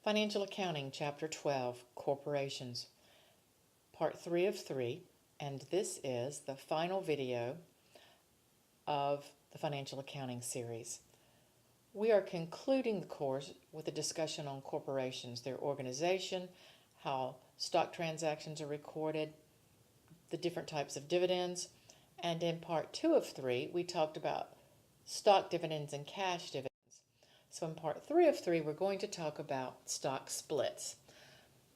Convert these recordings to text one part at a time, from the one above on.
Financial Accounting, Chapter 12, Corporations, Part 3 of 3, and this is the final video of the Financial Accounting series. We are concluding the course with a discussion on corporations, their organization, how stock transactions are recorded, the different types of dividends, and in Part 2 of 3, we talked about stock dividends and cash dividends. So in Part 3 of 3, we're going to talk about stock splits.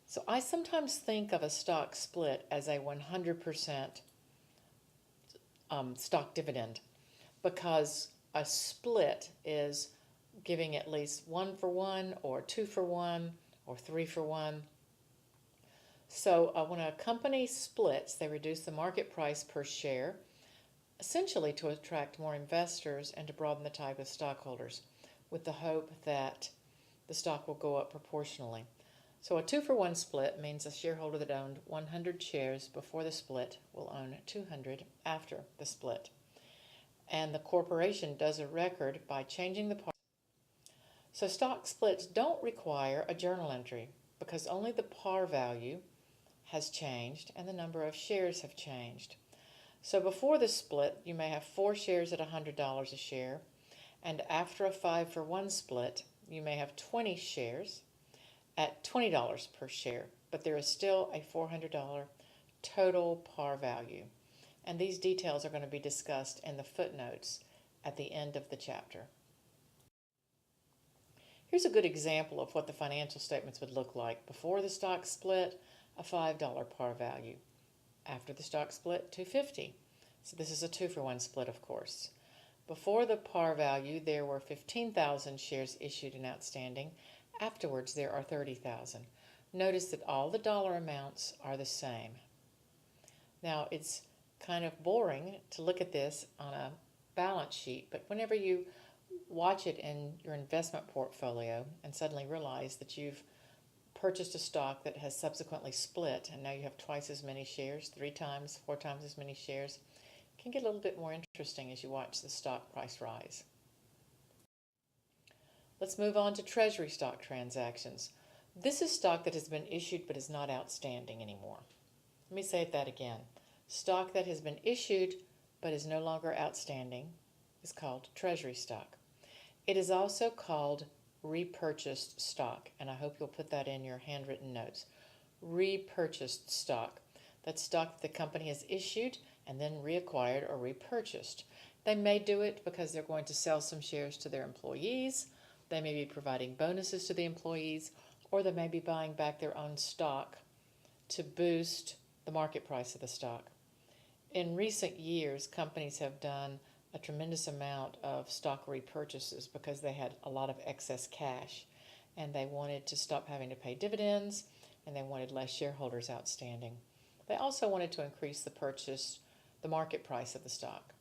So I sometimes think of a stock split as a 100% stock dividend, because a split is giving at least 1 for 1 or 2 for 1 or 3 for 1. So when a company splits, they reduce the market price per share, essentially to attract more investors and to broaden the type of stockholders, with the hope that the stock will go up proportionally. So a 2 for 1 split means a shareholder that owned 100 shares before the split will own 200 after the split. And the corporation does a record by changing the par. So stock splits don't require a journal entry because only the par value has changed and the number of shares have changed. So before the split, you may have 4 shares at $100 a share, and after a 5 for 1 split, you may have 20 shares at $20 per share, but there is still a $400 total par value. And these details are going to be discussed in the footnotes at the end of the chapter. Here's a good example of what the financial statements would look like. Before the stock split, a $5 par value. After the stock split, $2.50. So this is a 2 for 1 split, of course. Before the par value, there were 15,000 shares issued and outstanding. Afterwards, there are 30,000. Notice that all the dollar amounts are the same. Now, it's kind of boring to look at this on a balance sheet, but whenever you watch it in your investment portfolio and suddenly realize that you've purchased a stock that has subsequently split and now you have twice as many shares, 3 times, 4 times as many shares, can get a little bit more interesting as you watch the stock price rise. Let's move on to treasury stock transactions. This is stock that has been issued but is not outstanding anymore. Let me say that again. Stock that has been issued but is no longer outstanding is called treasury stock. It is also called repurchased stock, and I hope you'll put that in your handwritten notes. Repurchased stock. That's stock that the company has issued and then reacquired or repurchased. They may do it because they're going to sell some shares to their employees, they may be providing bonuses to the employees, or they may be buying back their own stock to boost the market price of the stock. In recent years, companies have done a tremendous amount of stock repurchases because they had a lot of excess cash and they wanted to stop having to pay dividends and they wanted less shareholders outstanding. They also wanted to increase the market price of the stock,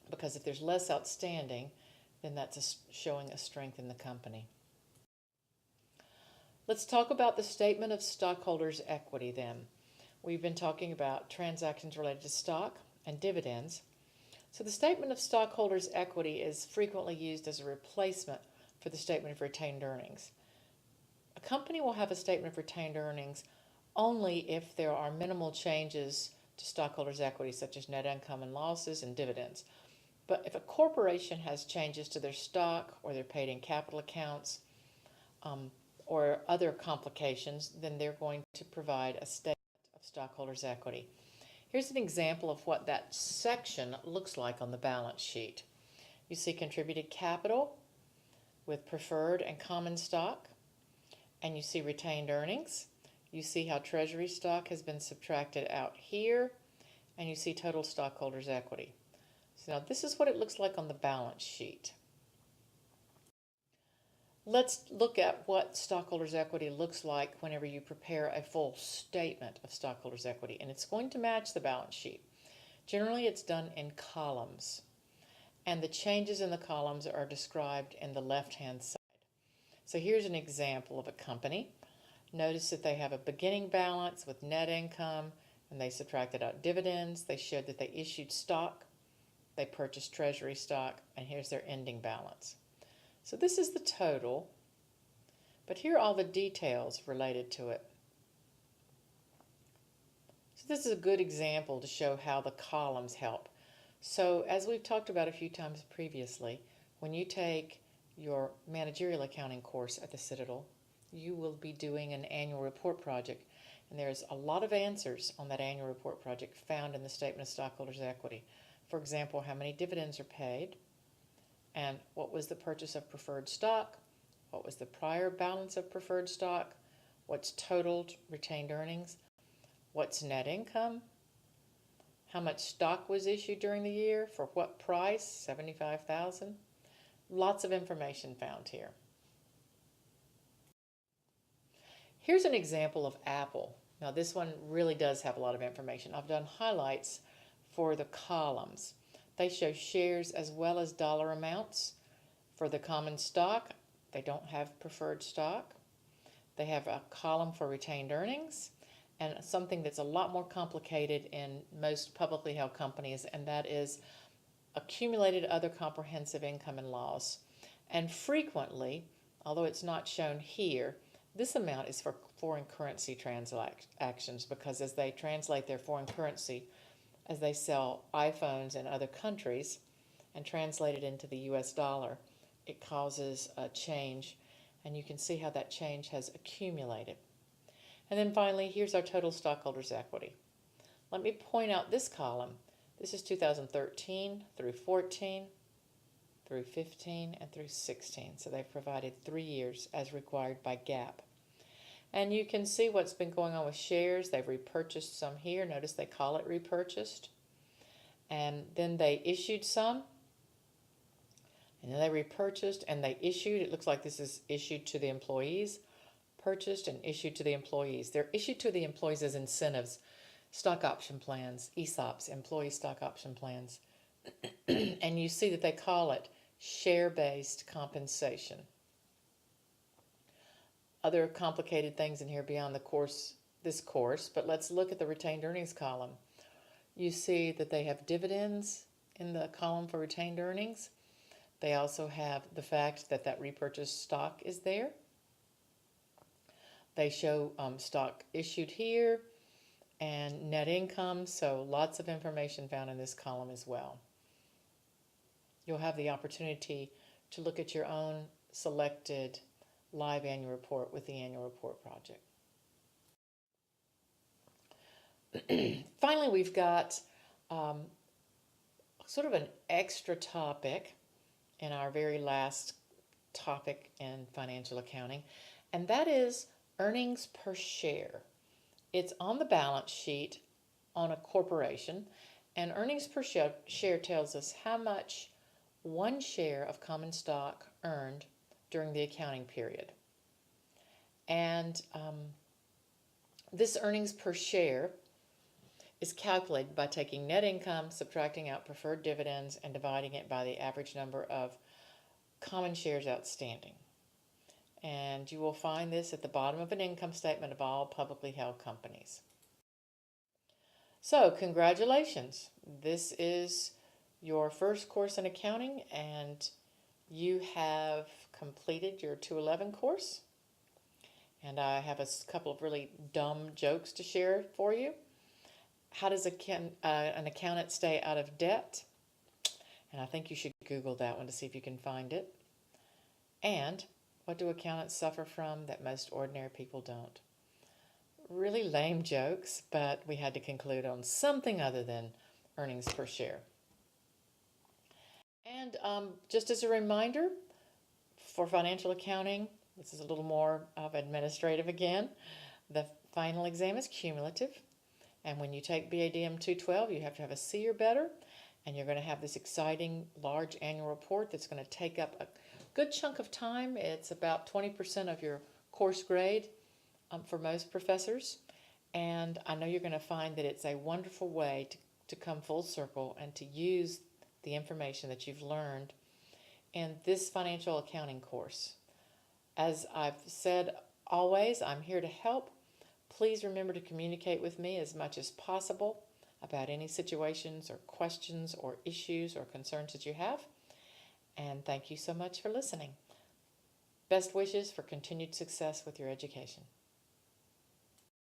because if there's less outstanding, then that's showing a strength in the company. Let's talk about the statement of stockholders' equity then. We've been talking about transactions related to stock and dividends. So the statement of stockholders' equity is frequently used as a replacement for the statement of retained earnings. A company will have a statement of retained earnings only if there are minimal changes to stockholders' equity, such as net income and losses and dividends. But if a corporation has changes to their stock or they're paid in capital accounts or other complications, then they're going to provide a statement of stockholders' equity. Here's an example of what that section looks like on the balance sheet. You see contributed capital with preferred and common stock, and you see retained earnings. You see how treasury stock has been subtracted out here, and you see total stockholders' equity. So now this is what it looks like on the balance sheet. Let's look at what stockholders' equity looks like whenever you prepare a full statement of stockholders' equity, and it's going to match the balance sheet. Generally, it's done in columns, and the changes in the columns are described in the left-hand side. So here's an example of a company. Notice that they have a beginning balance with net income, and they subtracted out dividends. They showed that they issued stock, they purchased treasury stock, and here's their ending balance. So this is the total But here are all the details related to it. So this is a good example to show how the columns help. So as we've talked about a few times previously, when you take your managerial accounting course at the Citadel, you will be doing an annual report project, and there's a lot of answers on that annual report project found in the statement of stockholders' equity. For example, how many dividends are paid, and what was the purchase of preferred stock, what was the prior balance of preferred stock, what's totaled retained earnings, what's net income, how much stock was issued during the year, for what price, $75,000. Lots of information found here. Here's an example of Apple. Now this one really does have a lot of information. I've done highlights for the columns. They show shares as well as dollar amounts. For the common stock, they don't have preferred stock. They have a column for retained earnings, and something that's a lot more complicated in most publicly held companies, and that is accumulated other comprehensive income and loss. And frequently, although it's not shown here, this amount is for foreign currency transactions, because as they translate their foreign currency, as they sell iPhones in other countries and translate it into the US dollar, it causes a change, and you can see how that change has accumulated. And then finally, here's our total stockholders' equity. Let me point out this column. This is 2013 through 14, through 15, and through 16. So they've provided 3 years as required by GAAP. And you can see what's been going on with shares. They've repurchased some here. Notice they call it repurchased. And then they issued some. And then they repurchased and they issued. It looks like this is issued to the employees. Purchased and issued to the employees. They're issued to the employees as incentives, stock option plans, ESOPs, employee stock option plans. And you see that they call it share-based compensation. Other complicated things in here beyond this course, but let's look at the retained earnings column. You see that they have dividends in the column for retained earnings. They also have the fact that that repurchased stock is there. They show stock issued here and net income, so lots of information found in this column as well. You'll have the opportunity to look at your own selected live annual report with the annual report project. Finally, we've got sort of an extra topic in our very last topic in financial accounting, and that is earnings per share. It's on the balance sheet on a corporation, and earnings per share tells us how much one share of common stock earned during the accounting period. And this earnings per share is calculated by taking net income, subtracting out preferred dividends, and dividing it by the average number of common shares outstanding. And you will find this at the bottom of an income statement of all publicly held companies. So, congratulations. This is your first course in accounting, and you have completed your 211 course. And I have a couple of really dumb jokes to share for you. How does an accountant stay out of debt? And I think you should Google that one to see if you can find it. And what do accountants suffer from that most ordinary people don't? Really lame jokes, but we had to conclude on something other than earnings per share. And just as a reminder, for financial accounting, this is a little more of administrative again, the final exam is cumulative. And when you take BADM 212, you have to have a C or better, and you're going to have this exciting large annual report that's going to take up a good chunk of time. It's about 20% of your course grade for most professors. And I know you're going to find that it's a wonderful way to come full circle and to use the information that you've learned in this financial accounting course. As I've said always, I'm here to help. Please remember to communicate with me as much as possible about any situations or questions or issues or concerns that you have. And thank you so much for listening. Best wishes for continued success with your education.